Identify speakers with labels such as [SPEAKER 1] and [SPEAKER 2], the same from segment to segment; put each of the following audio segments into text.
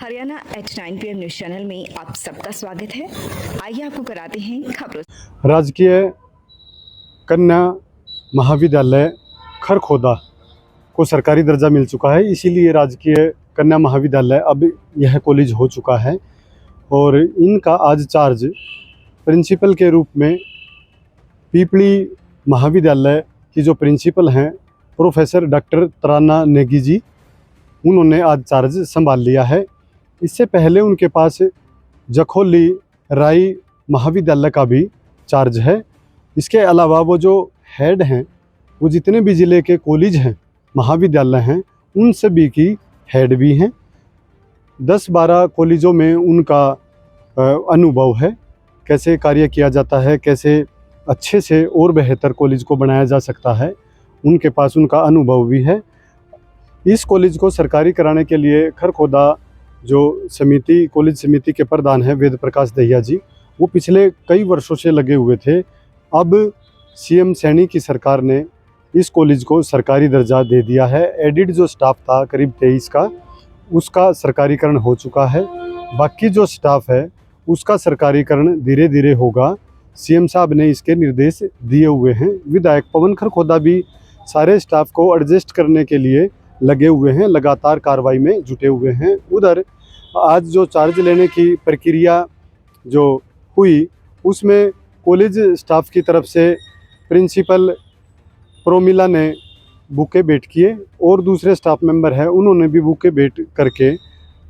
[SPEAKER 1] Haryana H9 PM news channel में आप सबका स्वागत है। आइए आपको कराते हैं खबरों।
[SPEAKER 2] राजकीय कन्या महाविद्यालय खरखोदा को सरकारी दर्जा मिल चुका है, इसीलिए राजकीय कन्या महाविद्यालय अब यह कॉलेज हो चुका है। और इनका आज चार्ज प्रिंसिपल के रूप में पीपली महाविद्यालय की जो प्रिंसिपल हैं प्रोफेसर डॉक्टर तराना नेगी जी, उन्होंने आज चार्ज संभाल लिया है। इससे पहले उनके पास जखोली राई महाविद्यालय का भी चार्ज है। इसके अलावा वो जो हेड हैं, वो जितने भी ज़िले के कॉलेज हैं, महाविद्यालय हैं, उन सभी की हेड भी हैं। 10-12 कॉलेजों में उनका अनुभव है, कैसे कार्य किया जाता है, कैसे अच्छे से और बेहतर कॉलेज को बनाया जा सकता है, उनके पास उनका अनुभव भी है। इस कॉलेज को सरकारी कराने के लिए खरखोदा जो समिति, कॉलेज समिति के प्रधान हैं वेद प्रकाश दहिया जी, वो पिछले कई वर्षों से लगे हुए थे। अब सीएम सैनी की सरकार ने इस कॉलेज को सरकारी दर्जा दे दिया है। एडिड जो स्टाफ था करीब 23 का, उसका सरकारीकरण हो चुका है। बाकी जो स्टाफ है उसका सरकारीकरण धीरे धीरे होगा। सीएम साहब ने इसके निर्देश दिए हुए हैं। विधायक पवन खरखोदा भी सारे स्टाफ को एडजस्ट करने के लिए लगे हुए हैं, लगातार कार्रवाई में जुटे हुए हैं। उधर आज जो चार्ज लेने की प्रक्रिया जो हुई, उसमें कॉलेज स्टाफ की तरफ से प्रिंसिपल प्रोमिला ने बुके भेंट किए और दूसरे स्टाफ मेंबर हैं, उन्होंने भी बुके भेंट करके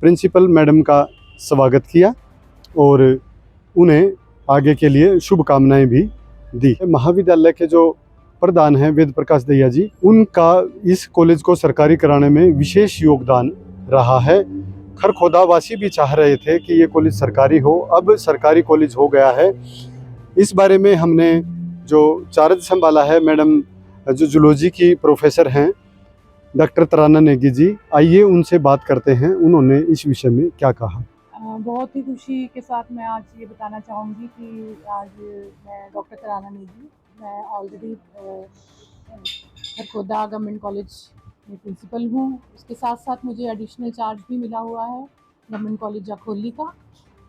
[SPEAKER 2] प्रिंसिपल मैडम का स्वागत किया और उन्हें आगे के लिए शुभकामनाएं भी दी। महाविद्यालय के जो प्रधान हैं वेद प्रकाश दहिया जी, उनका इस कॉलेज को सरकारी कराने में विशेष योगदान रहा है। खरखोदा वासी भी चाह रहे थे कि ये कॉलेज सरकारी हो, अब सरकारी कॉलेज हो गया है। इस बारे में हमने जो चार्ज संभाला है, मैडम जो जूलॉजी की प्रोफेसर हैं डॉक्टर तराना नेगी जी, आइए उनसे बात करते हैं, उन्होंने इस विषय में क्या कहा।
[SPEAKER 3] बहुत ही खुशी के साथ मैं आज ये बताना चाहूँगी कि आज मैं डॉक्टर तराना नेगी, मैं ऑलरेडी खरखोदा गवर्नमेंट कॉलेज में प्रिंसिपल हूँ। उसके साथ साथ मुझे एडिशनल चार्ज भी मिला हुआ है गवर्नमेंट कॉलेज जखोली का,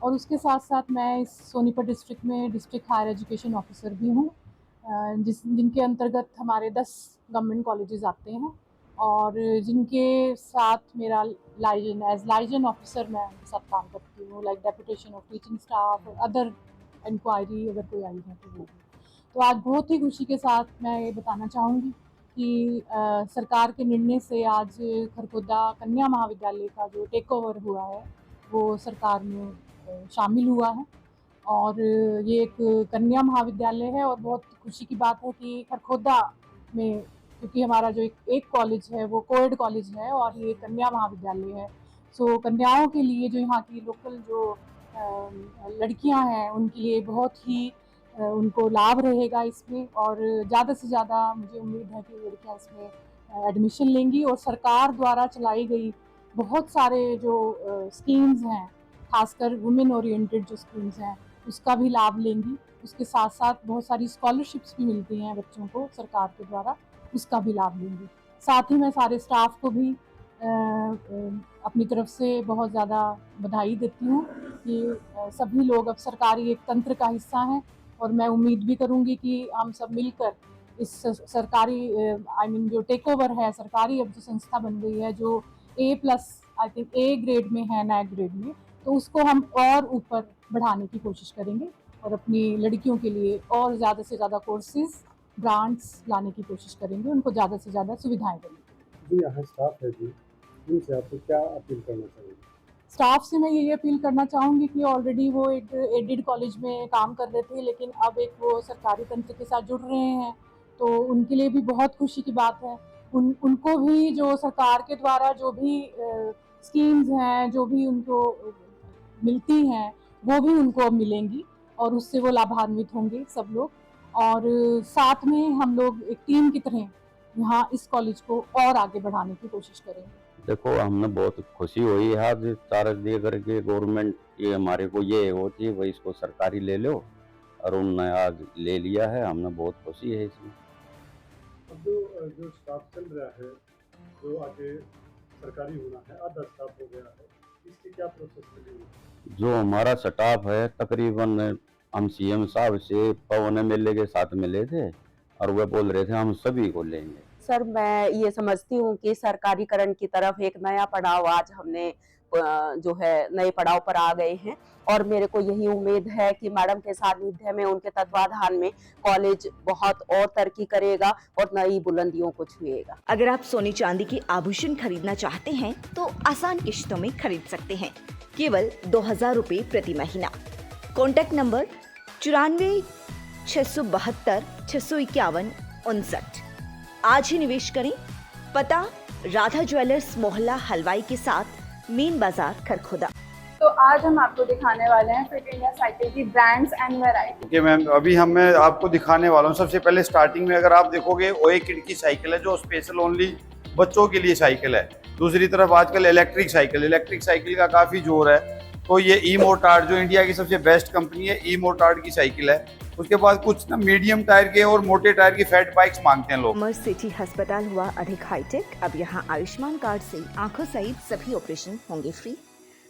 [SPEAKER 3] और उसके साथ साथ मैं इस सोनीपत डिस्ट्रिक्ट में डिस्ट्रिक्ट हायर एजुकेशन ऑफिसर भी हूँ, जिनके अंतर्गत हमारे 10 गवर्नमेंट कॉलेजेस आते हैं और जिनके साथ मेरा लाइजन ऑफिसर मैं उनके साथ काम करती हूँ, like deputation of teaching staff और अदर इंक्वायरी अगर कोई आई है तो वो भी। तो आज बहुत ही खुशी के साथ मैं ये बताना चाहूँगी कि सरकार के निर्णय से आज खरखोदा कन्या महाविद्यालय का जो टेक ओवर हुआ है वो सरकार में शामिल हुआ है और ये एक कन्या महाविद्यालय है। और बहुत खुशी की बात है कि खरखोदा में, क्योंकि हमारा जो एक कॉलेज है वो कोएड कॉलेज है और ये कन्या महाविद्यालय है, सो कन्याओं के लिए जो यहाँ की लोकल जो लड़कियाँ हैं उनके लिए बहुत ही उनको लाभ रहेगा इसमें, और ज़्यादा से ज़्यादा मुझे उम्मीद है कि लड़कियाँ इसमें एडमिशन लेंगी और सरकार द्वारा चलाई गई बहुत सारे जो स्कीम्स हैं, खासकर वुमेन ओरिएंटेड जो स्कीम्स हैं, उसका भी लाभ लेंगी। उसके साथ साथ बहुत सारी स्कॉलरशिप्स भी मिलती हैं बच्चों को सरकार के द्वारा, उसका भी लाभ लेंगी। साथ ही मैं सारे स्टाफ को भी अपनी तरफ से बहुत ज़्यादा बधाई देती हूँ कि सभी लोग अब सरकारी एक तंत्र का हिस्सा हैं, और मैं उम्मीद भी करूँगी कि हम सब मिलकर इस सरकारी जो टेक ओवर है, सरकारी अब जो संस्था बन गई है जो A+ I think A grade में है, नैक ग्रेड में, तो उसको हम और ऊपर बढ़ाने की कोशिश करेंगे और अपनी लड़कियों के लिए और ज़्यादा से ज़्यादा कोर्सेज ग्रांट्स लाने की कोशिश करेंगे, उनको ज़्यादा से ज़्यादा सुविधाएं देंगे।
[SPEAKER 2] जी, यहाँ स्टाफ है जी, उनसे आपको क्या अपील करना चाहिए?
[SPEAKER 3] स्टाफ से मैं यही अपील करना चाहूँगी कि ऑलरेडी वो एक एडेड कॉलेज में काम कर रहे थे, लेकिन अब एक वो सरकारी तंत्र के साथ जुड़ रहे हैं, तो उनके लिए भी बहुत खुशी की बात है। उनको भी जो सरकार के द्वारा जो भी स्कीम्स हैं, जो भी उनको मिलती हैं, वो भी उनको अब मिलेंगी और उससे वो लाभान्वित होंगे सब लोग। और साथ में हम लोग एक टीम की तरह यहाँ इस कॉलेज को और आगे बढ़ाने की कोशिश करेंगे।
[SPEAKER 4] देखो, हमने बहुत खुशी हुई है आज चार्ज दे करके। गवर्नमेंट ये हमारे को ये होती है भाई इसको सरकारी ले लो, और उन्होंने आज ले लिया है, हमने बहुत खुशी है इसमें।
[SPEAKER 2] अब जो स्टाफ चल रहा है, जो आगे सरकारी होना है, आधा स्टाफ हो गया है, इसकी क्या प्रोसेस करेंगे?
[SPEAKER 4] जो हमारा स्टाफ है तकरीबन हम सीएम साहब से पवन एमएलए के साथ मिले थे और वह बोल रहे थे हम सभी को लेंगे।
[SPEAKER 5] सर मैं ये समझती हूँ कि सरकारीकरण की तरफ एक नया पड़ाव आज हमने जो है नए पड़ाव पर आ गए हैं और मेरे को यही उम्मीद है कि मैडम के सानिध्य में उनके तत्वाधान में कॉलेज बहुत और तरक्की करेगा और नई बुलंदियों को छुएगा।
[SPEAKER 1] अगर आप सोने चांदी के आभूषण खरीदना चाहते हैं तो आसान किश्तों में खरीद सकते हैं, केवल 2000 रुपए प्रति महीना। Contact number 94 672 651 59। आज ही निवेश करें। पता राधा ज्वेलर्स मोहल्ला हलवाई के साथ मेन बाजार खरखोदा।
[SPEAKER 6] तो आज हम आपको दिखाने वाले हैं फिट इंडिया साइकिल की brands and variety.
[SPEAKER 7] Okay ma'am, अभी मैं आपको दिखाने वाला हूँ। सबसे पहले स्टार्टिंग में अगर आप देखोगे ओए किड की साइकिल है जो स्पेशल ओनली बच्चों के लिए साइकिल है। दूसरी तरफ आजकल इलेक्ट्रिक साइकिल का काफ़ी जोर है। तो ये ई मोटार्ड जो इंडिया की सबसे बेस्ट कंपनी है, ई मोटार्ड की साइकिल है। उसके बाद कुछ ना मीडियम टायर के और मोटे टायर की फैट बाइक्स मांगते हैं लोग।
[SPEAKER 1] अमर सिटी अस्पताल हुआ अधिक हाईटेक। अब यहाँ आयुष्मान कार्ड से आंखों सहित सभी ऑपरेशन होंगे free.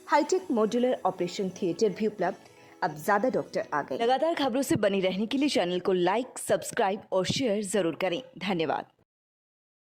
[SPEAKER 1] Hi tech modular operation theatre भी उपलब्ध। अब ज्यादा डॉक्टर आ गए। लगातार खबरों से बनी रहने के लिए चैनल को लाइक, सब्सक्राइब और शेयर जरूर करें। धन्यवाद।